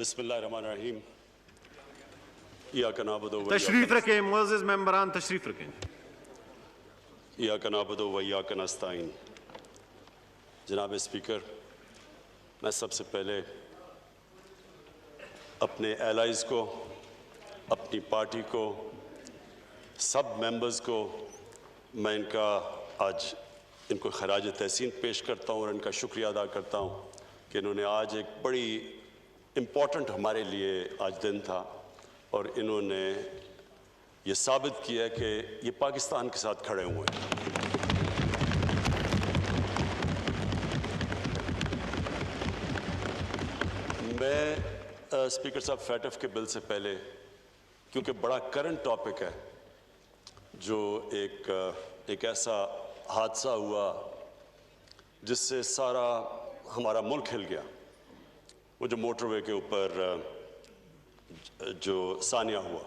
बिस्मिल्लाहिर्रहमानिर्रहीम। इय्याका नअबुदु व तशरीफ रखें मुअज़्ज़िज़ मेंबरान, तशरीफ रखें। इय्याका नअबुदु व इय्याका नस्ताईन। जनाब स्पीकर, मैं सबसे पहले अपने एलाइज़ को, अपनी पार्टी को, सब मेंबर्स को मैं इनको खराज तहसीन पेश करता हूँ और इनका शुक्रिया अदा करता हूँ कि इन्होंने आज एक बड़ी इम्पॉर्टेंट हमारे लिए आज दिन था और इन्होंने ये साबित किया कि ये पाकिस्तान के साथ खड़े हुए हैं। मैं स्पीकर साहब फैटफ के बिल से पहले, क्योंकि बड़ा करंट टॉपिक है, जो एक ऐसा हादसा हुआ जिससे सारा हमारा मुल्क हिल गया, वो जो मोटरवे के ऊपर जो सानिया हुआ,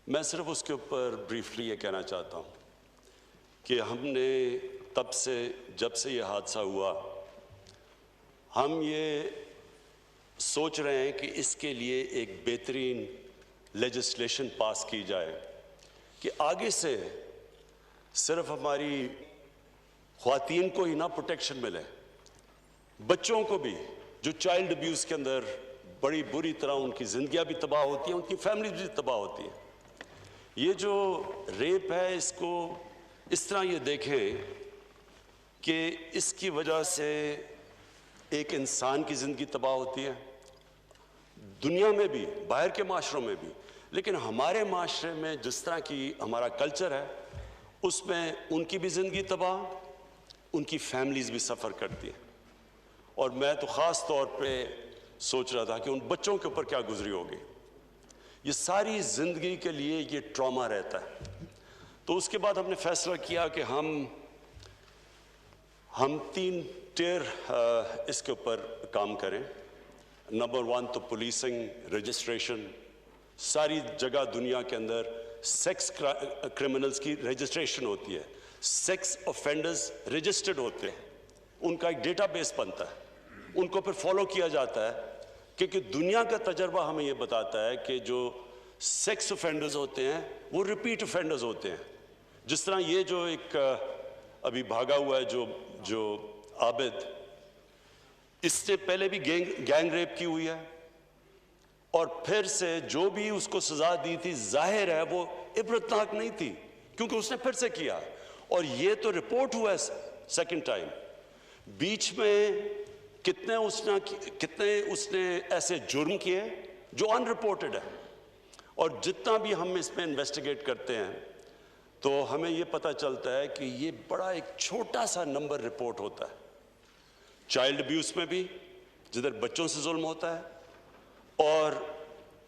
मैं सिर्फ उसके ऊपर ब्रीफली ये कहना चाहता हूँ कि हमने तब से, जब से ये हादसा हुआ, हम ये सोच रहे हैं कि इसके लिए एक बेहतरीन लेजिस्लेशन पास की जाए कि आगे से सिर्फ हमारी ख्वातीन को ही ना प्रोटेक्शन मिले, बच्चों को भी, जो चाइल्ड अब्यूज़ के अंदर बड़ी बुरी तरह उनकी ज़िंदगियाँ भी तबाह होती हैं, उनकी फैमिलीज भी तबाह होती हैं। ये जो रेप है, इसको इस तरह ये देखें कि इसकी वजह से एक इंसान की ज़िंदगी तबाह होती है, दुनिया में भी, बाहर के माशरों में भी, लेकिन हमारे माशरे में जिस तरह की हमारा कल्चर है, उसमें उनकी भी ज़िंदगी तबाह, उनकी फैमिलीज़ भी सफ़र करती हैं। और मैं तो ख़ास तौर पे सोच रहा था कि उन बच्चों के ऊपर क्या गुजरी होगी। ये सारी ज़िंदगी के लिए ये ट्रॉमा रहता है। तो उसके बाद हमने फैसला किया कि हम 3 टियर इसके ऊपर काम करें। नंबर 1 तो पुलिसिंग, रजिस्ट्रेशन, सारी जगह दुनिया के अंदर सेक्स क्रिमिनल्स की रजिस्ट्रेशन होती है, सेक्स ऑफेंडर्स रजिस्टर्ड होते हैं, उनका एक डेटाबेस बनता है, उनको फिर फॉलो किया जाता है, क्योंकि दुनिया का तजर्बा हमें ये बताता है कि जो सेक्स ऑफेंडर्स होते हैं वो रिपीट ऑफेंडर्स होते हैं। जिस तरह ये जो एक अभी भागा हुआ है जो आबिद, इससे पहले भी गैंग रेप की हुई है और फिर से जो भी उसको सजा दी थी, जाहिर है वो इबरतनाक नहीं थी, क्योंकि उसने फिर से किया। और ये तो रिपोर्ट हुआ है सेकंड टाइम। बीच में कितने उसने ऐसे जुर्म किए जो अनरिपोर्टेड है। और जितना भी हम इसमें इन्वेस्टिगेट करते हैं तो हमें ये पता चलता है कि ये बड़ा एक छोटा सा नंबर रिपोर्ट होता है। चाइल्ड अब्यूज़ में भी, जिधर बच्चों से जुल्म होता है, और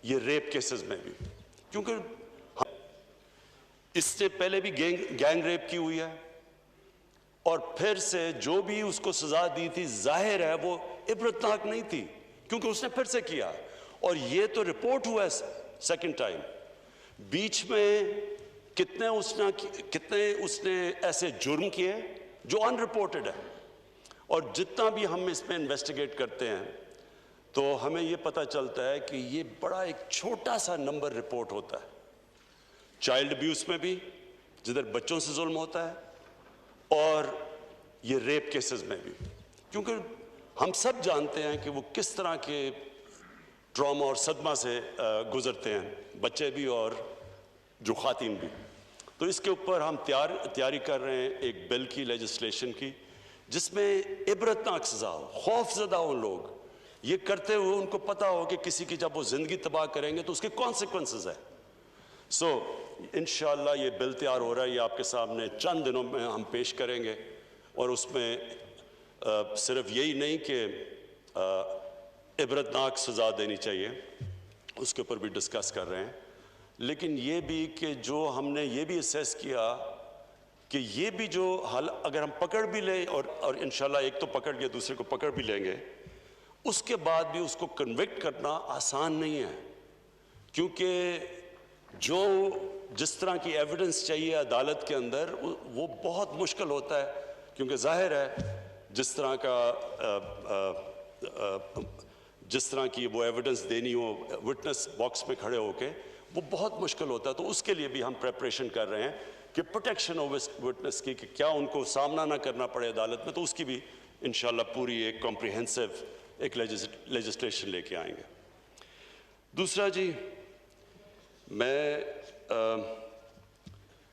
ये रेप केसेस में भी, क्योंकि इससे पहले भी गैंग रेप की हुई है और फिर से जो भी उसको सजा दी थी, जाहिर है वो इबरतनाक नहीं थी, क्योंकि उसने फिर से किया। और ये तो रिपोर्ट हुआ है सेकंड टाइम। बीच में कितने उसने ऐसे जुर्म किए जो अनरिपोर्टेड है। और जितना भी हम इसमें इन्वेस्टिगेट करते हैं तो हमें ये पता चलता है कि ये बड़ा एक छोटा सा नंबर रिपोर्ट होता है। चाइल्ड अब्यूज़ में भी, जिधर बच्चों से जुल्म होता है, और ये रेप केसेस में भी, क्योंकि हम सब जानते हैं कि वो किस तरह के ट्रॉमा और सदमा से गुजरते हैं, बच्चे भी और जो ख़ातीन भी। तो इसके ऊपर हम तैयारी कर रहे हैं एक बिल की, लेजिस्लेशन की, जिसमें इबरतनाक सज़ा हो, खौफज़दा हो लोग, ये करते हुए उनको पता हो कि किसी की जब वो ज़िंदगी तबाह करेंगे तो उसके कॉन्सिक्वेंसेस है। सो इंशाअल्लाह ये बिल तैयार हो रहा है, ये आपके सामने चंद दिनों में हम पेश करेंगे। और उसमें सिर्फ यही नहीं कि इबरतनाक सज़ा देनी चाहिए, उसके ऊपर भी डिस्कस कर रहे हैं, लेकिन ये भी कि जो हमने ये भी असेस किया कि ये भी जो हाल अगर हम पकड़ भी लें, और इंशाल्लाह एक तो पकड़ के दूसरे को पकड़ भी लेंगे, उसके बाद भी उसको कन्विक्ट करना आसान नहीं है, क्योंकि जो जिस तरह की एविडेंस चाहिए अदालत के अंदर वो बहुत मुश्किल होता है, क्योंकि जाहिर है जिस तरह का जिस तरह की वो एविडेंस देनी हो विटनेस बॉक्स में खड़े होके, वो बहुत मुश्किल होता है। तो उसके लिए भी हम प्रेपरेशन कर रहे हैं कि प्रोटेक्शन ऑफ विटनेस की, कि क्या उनको सामना ना करना पड़े अदालत में, तो उसकी भी इंशाल्लाह पूरी एक कॉम्प्रिहेंसिव एक लेजिस्लेशन लेके आएंगे। दूसरा जी, मैं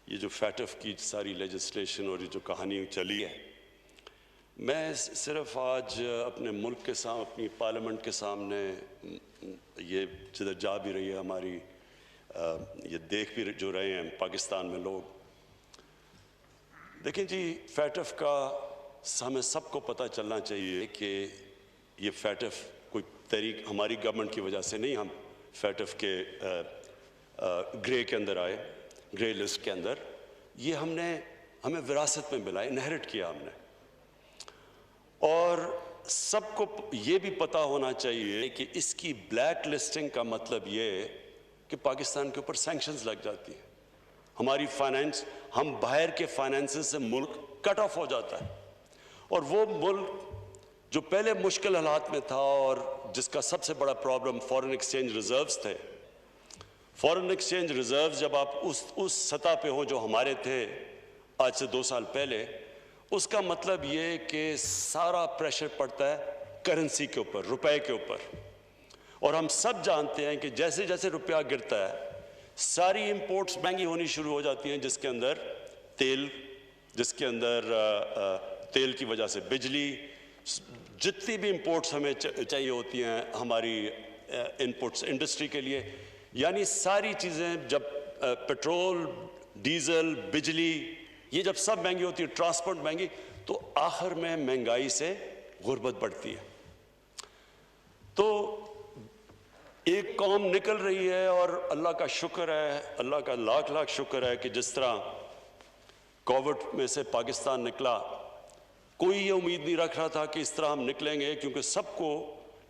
ये जो फैटफ की सारी लेजिस्लेशन और ये जो कहानी चली है, मैं सिर्फ आज अपने मुल्क के सामने, अपनी पार्लियामेंट के सामने, ये जिधर जा भी रही है हमारी, ये देख भी जो रहे हैं पाकिस्तान में लोग, देखें जी, फैटफ का हमें सबको पता चलना चाहिए कि ये फैटफ कोई तहरीक हमारी गवर्नमेंट की वजह से नहीं, हम फैटफ के ग्रे के अंदर आए, ग्रे लिस्ट के अंदर, ये हमें विरासत में मिला, इनहेरिट किया हमने। और सबको ये भी पता होना चाहिए कि इसकी ब्लैक लिस्टिंग का मतलब ये कि पाकिस्तान के ऊपर सैंक्शंस लग जाती है, हमारी फाइनेंस, हम बाहर के फाइनेंसेस से मुल्क कट ऑफ हो जाता है। और वो मुल्क जो पहले मुश्किल हालात में था और जिसका सबसे बड़ा प्रॉब्लम फॉरेन एक्सचेंज रिजर्व्स थे, फॉरेन एक्सचेंज रिजर्व्स जब आप उस सतह पे हो जो हमारे थे आज से 2 साल पहले, उसका मतलब ये कि सारा प्रेशर पड़ता है करेंसी के ऊपर, रुपए के ऊपर। और हम सब जानते हैं कि जैसे जैसे रुपया गिरता है, सारी इंपोर्ट्स महंगी होनी शुरू हो जाती हैं, जिसके अंदर तेल, जिसके अंदर तेल की वजह से बिजली, जितनी भी इंपोर्ट्स हमें चाहिए होती हैं हमारी इनपुट्स इंडस्ट्री के लिए, यानी सारी चीज़ें, जब पेट्रोल, डीजल, बिजली, ये जब सब महंगी होती है, ट्रांसपोर्ट महंगी, तो आखिर में महंगाई से गुर्बत बढ़ती है। तो एक कौम निकल रही है, और अल्लाह का शुक्र है, अल्लाह का लाख लाख शुक्र है कि जिस तरह कोविड में से पाकिस्तान निकला, कोई ये उम्मीद नहीं रख रहा था कि इस तरह हम निकलेंगे, क्योंकि सबको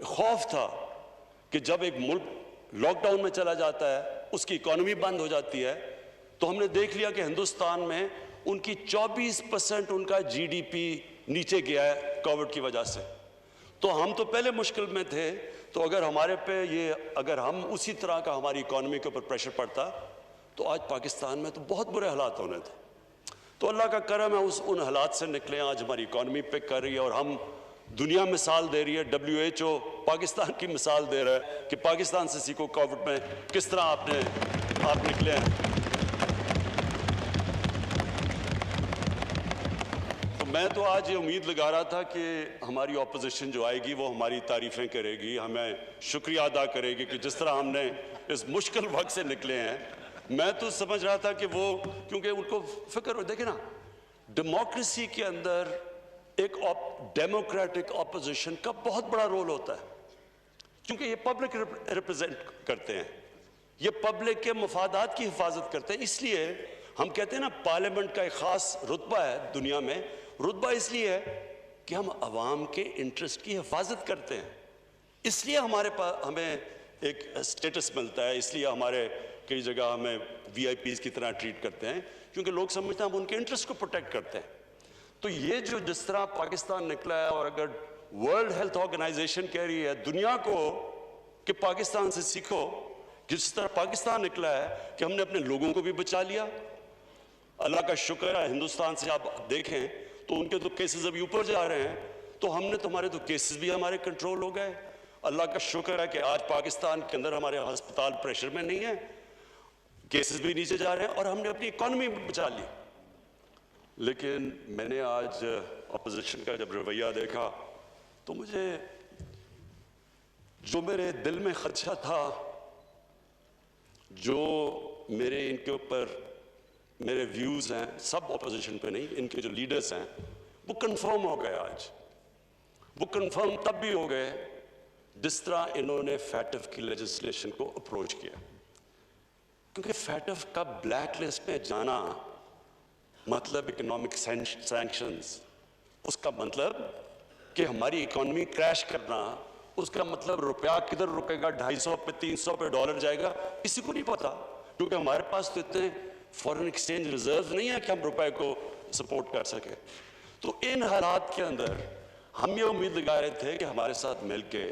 खौफ था कि जब एक मुल्क लॉकडाउन में चला जाता है, उसकी इकॉनमी बंद हो जाती है। तो हमने देख लिया कि हिंदुस्तान में उनकी 24% उनका जीडीपी नीचे गया है कोविड की वजह से। तो हम तो पहले मुश्किल में थे, तो अगर हमारे पे ये, अगर हम उसी तरह का हमारी इकॉनमी के ऊपर प्रेशर पड़ता, तो आज पाकिस्तान में तो बहुत बुरे हालात होने थे। तो अल्लाह का करम है, उन हालात से निकले, आज हमारी इकॉनमी पिक कर रही है, और हम दुनिया मिसाल दे रही है, WHO पाकिस्तान की मिसाल दे रहा है कि पाकिस्तान से सीखो कोविड में किस तरह आप निकले हैं। तो मैं तो आज ये उम्मीद लगा रहा था कि हमारी ऑपोजिशन जो आएगी वो हमारी तारीफें करेगी, हमें शुक्रिया अदा करेगी कि जिस तरह हमने इस मुश्किल वक्त से निकले हैं। मैं तो समझ रहा था कि वो, क्योंकि उनको फिक्र हो, देखे ना, डेमोक्रेसी के अंदर एक डेमोक्रेटिक ऑपोजिशन का बहुत बड़ा रोल होता है, क्योंकि ये पब्लिक रिप्रेजेंट करते हैं, ये पब्लिक के मफादात की हिफाजत करते हैं। इसलिए हम कहते हैं ना, पार्लियामेंट का एक खास रुतबा है दुनिया में। रुतबा इसलिए है कि हम अवाम के इंटरेस्ट की हिफाजत करते हैं, इसलिए हमारे पास हमें एक स्टेटस मिलता है, इसलिए हमारे कई जगह हमें VIPs की तरह ट्रीट करते हैं, क्योंकि लोग समझते हैं हम उनके इंटरेस्ट को प्रोटेक्ट करते हैं। तो ये जो जिस तरह पाकिस्तान निकला है, और अगर वर्ल्ड हेल्थ ऑर्गेनाइजेशन कह रही है दुनिया को कि पाकिस्तान से सीखो, जिस तरह पाकिस्तान निकला है कि हमने अपने लोगों को भी बचा लिया, अल्लाह का शुक्र है। हिंदुस्तान से आप देखें तो उनके तो केसेस अभी ऊपर जा रहे हैं, तो हमने तुम्हारे तो केसेस भी हमारे कंट्रोल हो गए। अल्लाह का शुक्र है कि आज पाकिस्तान के अंदर हमारे अस्पताल प्रेशर में नहीं है, केसेस भी नीचे जा रहे हैं, और हमने अपनी इकॉनमी भी बचा ली। लेकिन मैंने आज अपोजिशन का जब रवैया देखा, तो मुझे जो मेरे दिल में खदशा था, जो मेरे इनके ऊपर मेरे व्यूज़ हैं, सब अपोजिशन पे नहीं, इनके जो लीडर्स हैं, वो कंफर्म हो गए। आज वो कंफर्म तब भी हो गए जिस तरह इन्होंने फैटफ की लेजिस्लेशन को अप्रोच किया, क्योंकि फैटफ का ब्लैक लिस्ट में जाना मतलब इकोनॉमिक सैंक्शंस, उसका मतलब कि हमारी इकोनॉमी क्रैश करना, उसका मतलब रुपया किधर रुकेगा, 250 पे 300 पे डॉलर जाएगा, किसी को नहीं पता, क्योंकि हमारे पास तो इतने फॉरेन एक्सचेंज रिजर्व नहीं है कि हम रुपए को सपोर्ट कर सके। तो इन हालात के अंदर हम ये उम्मीद लगा रहे थे कि हमारे साथ मिलके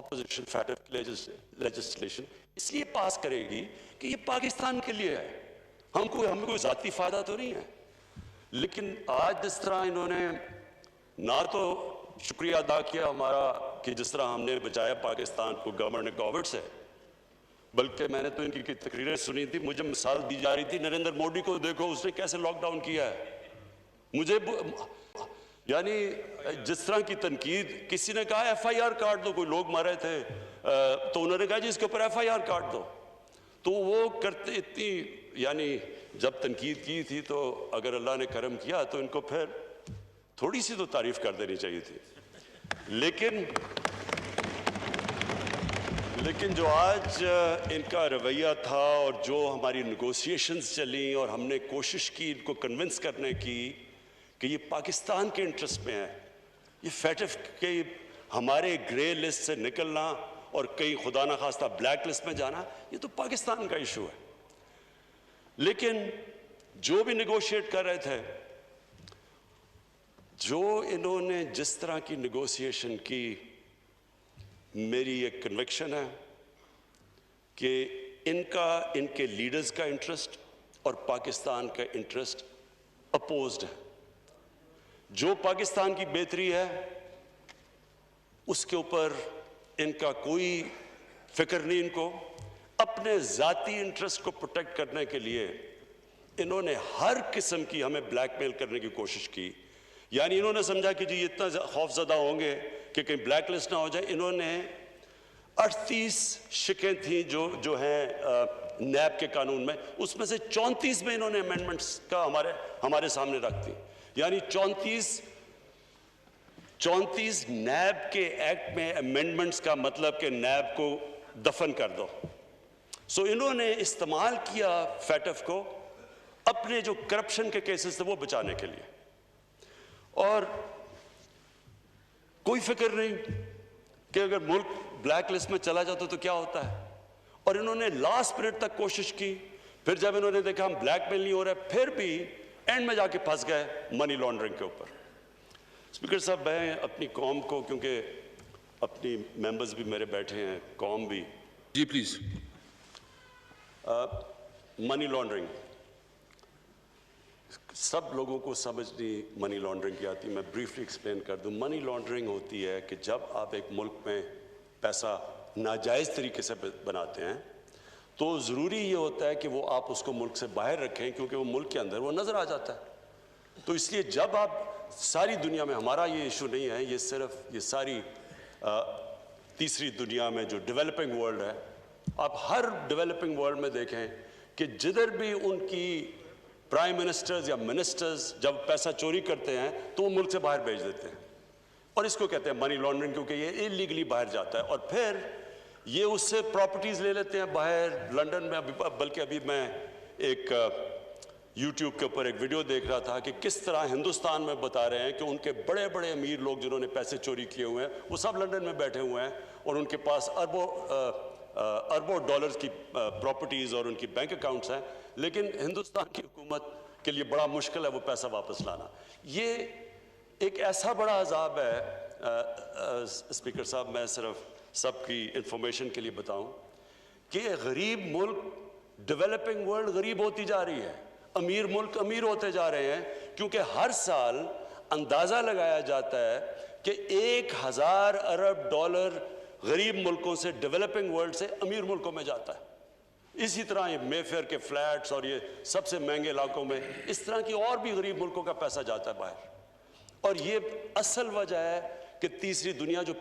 ऑपोजिशन फैटफ लेजिस्लेशन इसलिए पास करेगी कि ये पाकिस्तान के लिए है, हमें कोई जाती फायदा तो नहीं है। लेकिन आज जिस तरह इन्होंने ना तो शुक्रिया अदा किया हमारा कि जिस तरह हमने बचाया पाकिस्तान को गवर्नर कोविड से, बल्कि मैंने तो इनकी तकरीरें सुनी थी, मुझे मिसाल दी जा रही थी नरेंद्र मोदी को देखो उसने कैसे लॉकडाउन किया है। मुझे यानी जिस तरह की तनकीद, किसी ने कहा FIR काट दो, कोई लोग मरे थे तो उन्होंने कहा जी इसके ऊपर FIR काट दो। तो वो करते इतनी, यानी जब तनकीद की थी तो अगर अल्लाह ने करम किया तो इनको फिर थोड़ी सी तो तारीफ कर देनी चाहिए थी। लेकिन जो आज इनका रवैया था और जो हमारी नेगोशिएशंस चली और हमने कोशिश की इनको कन्विंस करने की कि ये पाकिस्तान के इंटरेस्ट में है, ये फैटफ के हमारे ग्रे लिस्ट से निकलना और कहीं खुदा ना खास्ता ब्लैक लिस्ट में जाना, ये तो पाकिस्तान का इशू है। लेकिन जो भी नेगोशिएट कर रहे थे, जो इन्होंने जिस तरह की नेगोशिएशन की, मेरी एक कन्विक्शन है कि इनके लीडर्स का इंटरेस्ट और पाकिस्तान का इंटरेस्ट अपोज्ड है। जो पाकिस्तान की बेहतरी है उसके ऊपर इनका कोई फिक्र नहीं। इनको अपने जाती इंटरेस्ट को प्रोटेक्ट करने के लिए इन्होंने हर किस्म की हमें ब्लैकमेल करने की कोशिश की। यानी इन्होंने समझा कि जी इतना खौफजदा होंगे कि कहीं ब्लैक लिस्ट ना हो जाए। इन्होंने 38 शिकें थी जो हैं नैब के कानून में, उसमें से 34 में इन्होंने अमेंडमेंट्स का हमारे सामने रख दी। यानी 34 नैब के एक्ट में अमेंडमेंट्स का मतलब कि नैब को दफन कर दो। सो इन्होंने इस्तेमाल किया फैटफ को अपने जो करप्शन के केसेस थे वो बचाने के लिए, और कोई फिक्र नहीं कि अगर मुल्क ब्लैक लिस्ट में चला जाता तो क्या होता है। और इन्होंने लास्ट मिनट तक कोशिश की, फिर जब इन्होंने देखा हम ब्लैकमेल नहीं हो रहा, फिर भी एंड में जाके फंस गए मनी लॉन्ड्रिंग के ऊपर। स्पीकर साहब, मैं अपनी कौम को, क्योंकि अपनी मेंबर्स भी मेरे बैठे हैं, कौम भी, जी प्लीज, मनी लॉन्ड्रिंग सब लोगों को समझ नहीं मनी लॉन्ड्रिंग की आती। मैं ब्रीफली एक्सप्लेन कर दूं। मनी लॉन्ड्रिंग होती है कि जब आप एक मुल्क में पैसा नाजायज़ तरीके से बनाते हैं तो ज़रूरी ये होता है कि वो आप उसको मुल्क से बाहर रखें, क्योंकि वो मुल्क के अंदर वो नज़र आ जाता है। तो इसलिए जब आप सारी दुनिया में, हमारा ये इशू नहीं है, ये सिर्फ ये सारी तीसरी दुनिया में जो डेवलपिंग वर्ल्ड है, आप हर डेवलपिंग वर्ल्ड में देखें कि जिधर भी उनकी प्राइम मिनिस्टर्स या मिनिस्टर्स जब पैसा चोरी करते हैं तो वो मुल्क से बाहर भेज देते हैं, और इसको कहते हैं मनी लॉन्ड्रिंग, क्योंकि ये इलीगली बाहर जाता है। और फिर ये उससे प्रॉपर्टीज़ ले लेते हैं बाहर, लंदन में। बल्कि अभी मैं एक यूट्यूब के ऊपर एक वीडियो देख रहा था कि किस तरह हिंदुस्तान में बता रहे हैं कि उनके बड़े बड़े अमीर लोग जिन्होंने पैसे चोरी किए हुए हैं वो सब लंदन में बैठे हुए हैं, और उनके पास अरबों डॉलर्स की प्रॉपर्टीज़ और उनकी बैंक अकाउंट्स हैं, लेकिन हिंदुस्तान की हुकूमत के लिए बड़ा मुश्किल है वो पैसा वापस लाना। ये एक ऐसा बड़ा अजाब है। स्पीकर साहब, मैं सिर्फ सबकी इंफॉर्मेशन के लिए बताऊं कि गरीब मुल्क, डेवलपिंग वर्ल्ड गरीब होती जा रही है, अमीर मुल्क अमीर होते जा रहे हैं, क्योंकि हर साल अंदाज़ा लगाया जाता है कि 1000 अरब डॉलर गरीब मुल्कों से, डेवलपिंग वर्ल्ड से अमीर मुल्कों में जाता है। इसी तरह ये मेफेयर के फ्लैट्स और ये सबसे महंगे इलाकों में इस तरह की और भी गरीब मुल्कों का पैसा जाता है बाहर। और ये असल वजह है कि तीसरी दुनिया जो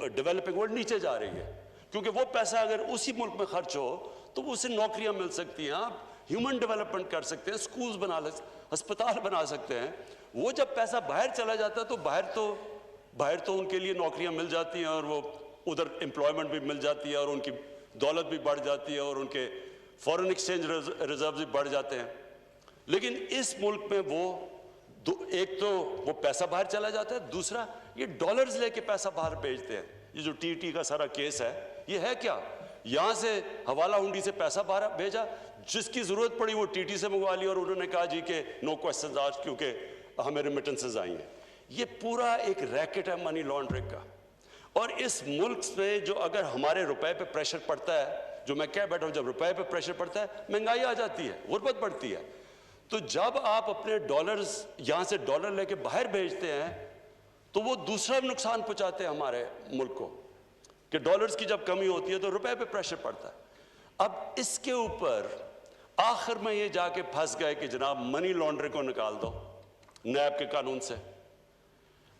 डेवलपिंग वर्ल्ड नीचे जा रही है, क्योंकि वो पैसा अगर उसी मुल्क में खर्च हो तो उसे नौकरियां मिल सकती हैं, आप ह्यूमन डेवलपमेंट कर सकते हैं, स्कूल्स बना ले, अस्पताल बना सकते हैं। वो जब पैसा बाहर चला जाता है तो बाहर तो उनके लिए नौकरियां मिल जाती हैं, और वो उधर एम्प्लॉयमेंट भी मिल जाती है, और उनकी दौलत भी बढ़ जाती है, और उनके फॉरेन एक्सचेंज रिजर्व भी बढ़ जाते हैं। लेकिन इस मुल्क में एक तो वो पैसा बाहर चला जाता है, दूसरा ये डॉलर्स लेके पैसा बाहर भेजते हैं। ये जो टीटी का सारा केस है, ये है क्या? यहां से हवाला हुंडी से पैसा बाहर भेजा, जिसकी जरूरत पड़ी वो टीटी से मंगवा ली, और उन्होंने कहा जी के नो क्वेश्चंस आज, क्योंकि हमें रेमिटेंसेस आई हैं। ये पूरा एक रैकेट है मनी लॉन्ड्रिंग का। और इस मुल्क में जो अगर हमारे रुपए पे प्रेशर पड़ता है, जो मैं कह बैठा हूं, जब रुपए पे प्रेशर पड़ता है महंगाई आ जाती है, गुर्बत बढ़ती है। तो जब आप अपने डॉलर्स यहां से डॉलर लेके बाहर भेजते हैं तो वो दूसरा नुकसान पहुंचाते हैं हमारे मुल्क को, कि डॉलर्स की जब कमी होती है तो रुपए पे प्रेशर पड़ता है। अब इसके ऊपर आखिर में ये जाके फंस गए कि जनाब मनी लॉन्ड्रिंग को निकाल दो नैब के कानून से।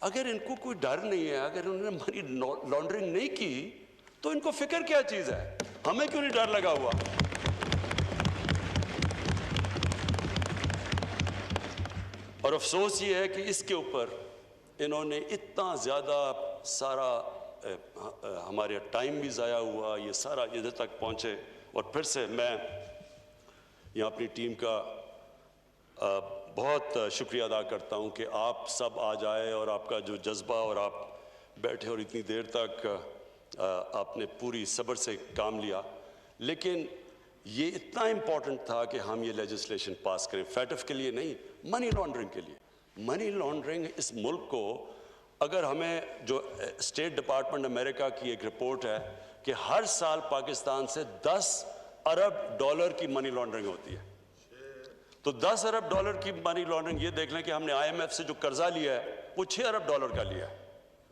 अगर इनको कोई डर नहीं है, अगर उन्होंने मनी लॉन्ड्रिंग नहीं की तो इनको फिक्र क्या चीज है? हमें क्यों नहीं डर लगा हुआ? और अफसोस ये है कि इसके ऊपर इन्होंने इतना ज़्यादा सारा हमारे टाइम भी ज़ाया हुआ, ये सारा इधर तक पहुँचे। और फिर से मैं यहाँ अपनी टीम का बहुत शुक्रिया अदा करता हूँ कि आप सब आज आए और आपका जो जज्बा, और आप बैठे और इतनी देर तक आपने पूरी सब्र से काम लिया। लेकिन ये इतना इम्पॉर्टेंट था कि हम ये लेजिस्लेशन पास करें, फैटफ के लिए नहीं, मनी लॉन्ड्रिंग के लिए। मनी लॉन्ड्रिंग इस मुल्क को, अगर हमें जो स्टेट डिपार्टमेंट अमेरिका की एक रिपोर्ट है कि हर साल पाकिस्तान से 10 अरब डॉलर की मनी लॉन्ड्रिंग होती है, तो 10 अरब डॉलर की मनी लॉन्ड्रिंग, ये देख लें कि हमने IMF से जो कर्जा लिया है वो 6 अरब डॉलर का लिया है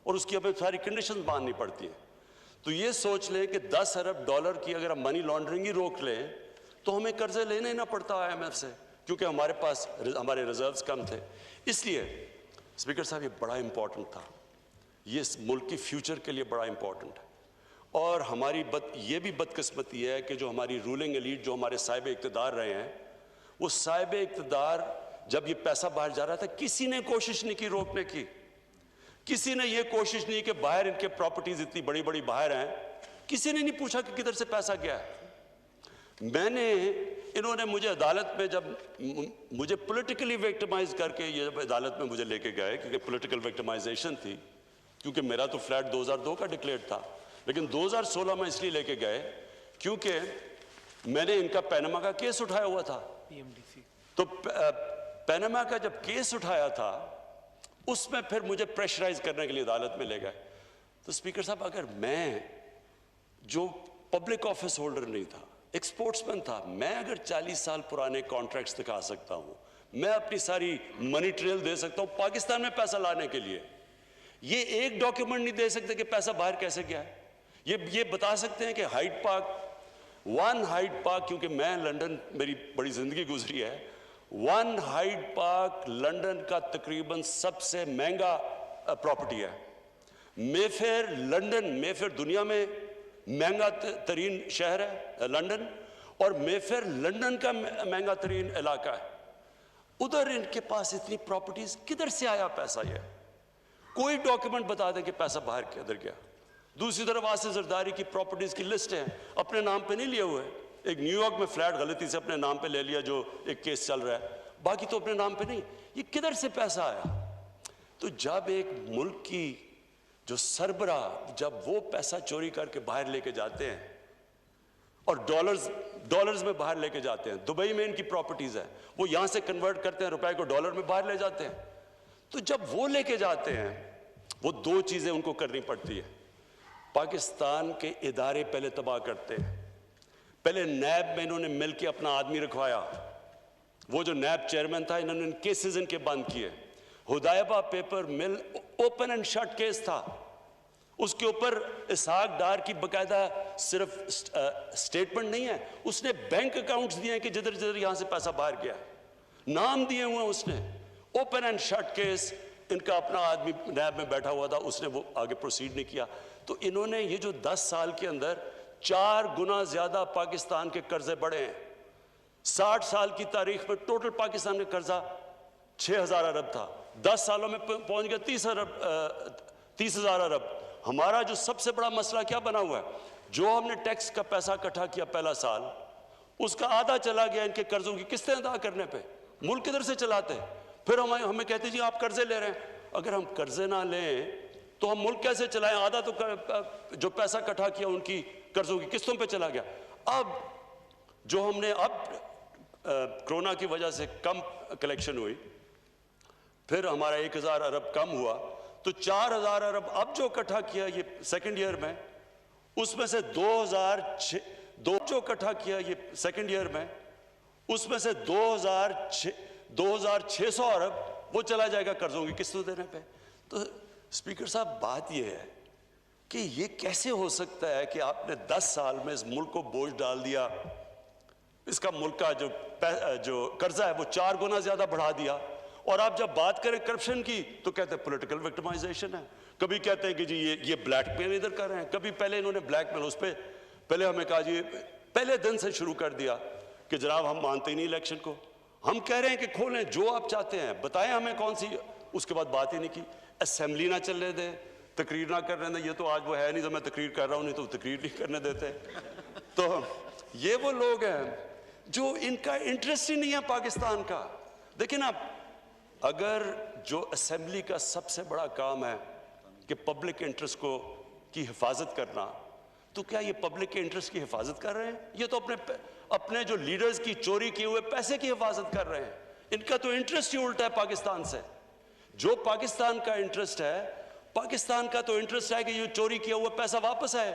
और उसकी हमें सारी कंडीशंस माननी पड़ती है। तो ये सोच लें कि 10 अरब डॉलर की अगर हम मनी लॉन्ड्रिंग ही रोक लें तो हमें कर्जे लेने ही ना पड़ता IMF से, क्योंकि हमारे पास हमारे रिजर्व्स कम थे। इसलिए स्पीकर साहब ये बड़ा इंपॉर्टेंट था, ये इस मुल्क की फ्यूचर के लिए बड़ा इंपॉर्टेंट है। और हमारी ये भी बदकिस्मती है कि जो हमारी रूलिंग एलीट, जो हमारे साहिब इक़्तिदार रहे हैं, वो साहिब इक़्तिदार जब ये पैसा बाहर जा रहा था किसी ने कोशिश नहीं की रोकने की। किसी ने ये कोशिश नहीं कि बाहर इनके प्रॉपर्टीज इतनी बड़ी बड़ी बाहर हैं, किसी ने नहीं पूछा कि किधर से पैसा गया है। इन्होंने मुझे अदालत में, जब मुझे पॉलिटिकली विक्टिमाइज करके ये जब अदालत में मुझे लेके गए, क्योंकि पॉलिटिकल विक्टिमाइजेशन थी, क्योंकि मेरा तो फ्लैट 2002 का डिक्लेयर था, लेकिन 2016 में इसलिए लेके गए क्योंकि मैंने इनका पैनामा का केस उठाया हुआ था। तो पैनामा का जब केस उठाया था उसमें फिर मुझे प्रेशराइज करने के लिए अदालत में ले गए। तो स्पीकर साहब, अगर मैं जो पब्लिक ऑफिस होल्डर नहीं था, एक स्पोर्ट्समैन था, मैं अगर 40 साल पुराने कॉन्ट्रैक्ट्स दिखा सकता हूं, मैं अपनी सारी मनी ट्रेल दे सकता हूं पाकिस्तान में पैसा लाने के लिए, ये एक डॉक्यूमेंट नहीं दे सकते कि पैसा बाहर कैसे गया है। ये बता सकते हैं कि Hyde Park, one Hyde Park, क्योंकि मैं लंदन, मेरी बड़ी जिंदगी गुजरी है, वन हाइड पार्क लंदन का तकरीबन सबसे महंगा प्रॉपर्टी है। मेफेयर लंदन, मेफेयर दुनिया में महंगा तरीन शहर है लंदन, और मेफेयर लंदन का महंगा तरीन इलाका है। उधर इनके पास इतनी प्रॉपर्टीज, किधर से आया पैसा? ये कोई डॉक्यूमेंट बता दें कि पैसा बाहर किधर गया। दूसरी तरफ आसिफ जरदारी की प्रॉपर्टीज की लिस्ट है, अपने नाम पे नहीं लिए हुए। एक न्यूयॉर्क में फ्लैट गलती से अपने नाम पे ले लिया, जो एक केस चल रहा है, बाकी तो अपने नाम पे नहीं। ये किधर से पैसा आया? तो जब एक मुल्क की जो सरबरा, जब वो पैसा चोरी करके बाहर लेके जाते हैं और डॉलर्स में बाहर लेके जाते हैं, दुबई में इनकी प्रॉपर्टीज है, वो यहां से कन्वर्ट करते हैं, रुपए को डॉलर में बाहर ले जाते हैं। तो जब वो लेके जाते हैं, वो दो चीजें उनको करनी पड़ती है। पाकिस्तान के इदारे पहले तबाह करते हैं। पहले नैब में इन्होंने मिलकर अपना आदमी रखवाया, वो जो नैब चेयरमैन था, इन्होंने केसेस इनके बंद किए। हुदायबा paper mill open and shut case था, उसके ऊपर इसहाक डार की बकायदा सिर्फ स्टेटमेंट नहीं है, उसने बैंक अकाउंट्स दिए हैं कि जिधर जिधर यहां से पैसा बाहर गया, नाम दिए हुए हैं उसने। ओपन एंड शट केस, इनका अपना आदमी नैब में बैठा हुआ था, उसने वो आगे प्रोसीड नहीं किया। तो इन्होंने ये जो 10 साल के अंदर 4 गुना ज्यादा पाकिस्तान के कर्जे बढ़े हैं। 60 साल की तारीख में टोटल पाकिस्तान का कर्जा 6000 अरब था, 10 सालों में पहुंच गया 30,000 अरब। हमारा जो सबसे बड़ा मसला क्या बना हुआ है, जो हमने टैक्स का पैसा इकट्ठा किया पहला साल, उसका आधा चला गया इनके कर्जों की किस्तें अदा करने पे। मुल्क किधर से चलाते हैं? फिर हमें कहते जी आप कर्जे ले रहे हैं। अगर हम कर्जे ना लें तो हम मुल्क कैसे चलाएं? आधा तो जो पैसा इकट्ठा किया उनकी कर्जों की किस्तों पे चला गया। अब जो हमने कोरोना की वजह से कम कलेक्शन हुई, फिर हमारा 1000 अरब कम हुआ, तो 4,000 अरब अब जो इकट्ठा किया ये सेकंड ईयर में, उसमें से 2,600 अरब वो चला जाएगा कर्जों की किस्तों देने पे। तो स्पीकर साहब, बात ये है कि ये कैसे हो सकता है कि आपने 10 साल में इस मुल्क को बोझ डाल दिया, इसका मुल्क का जो कर्जा है वो 4 गुना ज्यादा बढ़ा दिया, और आप जब बात करें करप्शन की तो कहते हैं पॉलिटिकल विक्टिमाइजेशन है, कभी कहते हैं कि जी ये ब्लैकमेल इधर कर रहे हैं, कभी पहले इन्होंने ब्लैकमेल उस पर पहले हमें कहा जी पहले दिन से शुरू कर दिया कि जनाब हम मानते ही नहीं इलेक्शन को, हम कह रहे हैं कि खोलें जो आप चाहते हैं, बताएं हमें कौन सी, उसके बाद बात ही नहीं की। असेंबली ना चलने दें, तकरीर ना करने दें, ये तो आज वो है नहीं तो मैं तकरीर कर रहा हूं, नहीं तो तकरीर नहीं करने देते। तो ये वो लोग हैं जो इनका इंटरेस्ट ही नहीं है पाकिस्तान का। देखिए ना, अगर जो असेंबली का सबसे बड़ा काम है कि पब्लिक इंटरेस्ट की हिफाजत करना, तो क्या ये पब्लिक के इंटरेस्ट की हिफाजत कर रहे हैं? ये तो अपने जो लीडर्स की चोरी किए हुए पैसे की हिफाजत कर रहे हैं। इनका तो इंटरेस्ट ही उल्टा है पाकिस्तान से। जो पाकिस्तान का इंटरेस्ट है, पाकिस्तान का तो इंटरेस्ट है कि ये चोरी किया हुआ पैसा वापस आए।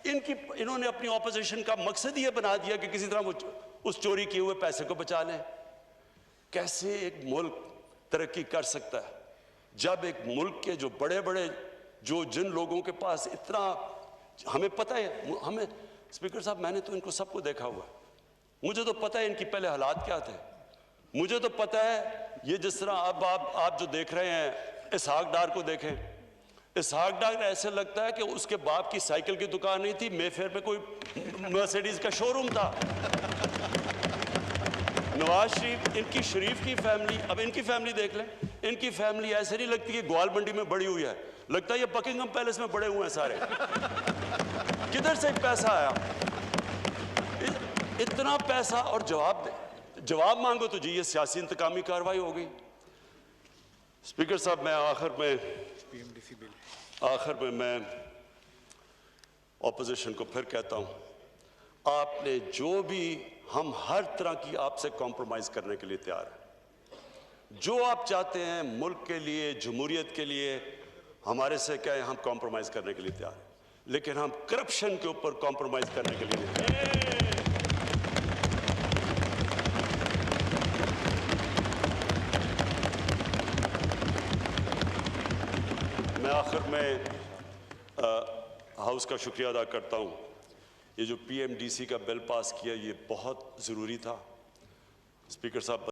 इन्होंने अपनी ऑपोजिशन का मकसद ये बना दिया कि किसी तरह वो उस चोरी किए हुए पैसे को बचा लें। कैसे एक मुल्क तरक्की कर सकता है जब एक मुल्क के जो बड़े बड़े जिन लोगों के पास इतना, हमें पता है, हमें स्पीकर साहब मैंने तो इनको सबको देखा हुआ है, मुझे तो पता है इनकी पहले हालात क्या थे, मुझे तो पता है ये जिस तरह अब आप जो देख रहे हैं इसहाक डार को देखें, इसहाक डार ऐसे लगता है कि उसके बाप की साइकिल की दुकान नहीं थी, मेफेयर में कोई मर्सिडीज का शोरूम था। नवाज शरीफ, इनकी शरीफ की फैमिली, अब इनकी फैमिली देख लें, इनकी फैमिली ऐसे नहीं लगती कि ग्वाल मंडी में बड़ी हुई है, लगता है ये बकिंगम पैलेस में बड़े हुए हैं सारे। किधर से पैसा आया, इतना पैसा, और जवाब मांगो तो जी ये सियासी इंतकामी कार्रवाई हो गई। स्पीकर साहब, मैं आखिर में मैं ऑपोजिशन को फिर कहता हूं, आपने जो भी, हम हर तरह की आपसे कॉम्प्रोमाइज करने के लिए तैयार हैं, जो आप चाहते हैं मुल्क के लिए, जमहूरियत के लिए, हमारे से कहें, हम कॉम्प्रोमाइज करने के लिए तैयार हैं, लेकिन हम करप्शन के ऊपर कॉम्प्रोमाइज करने के लिए नहीं तैयार। मैं आखिर में हाउस का शुक्रिया अदा करता हूं। ये जो PMDC का बिल पास किया, ये बहुत ज़रूरी था। स्पीकर साहब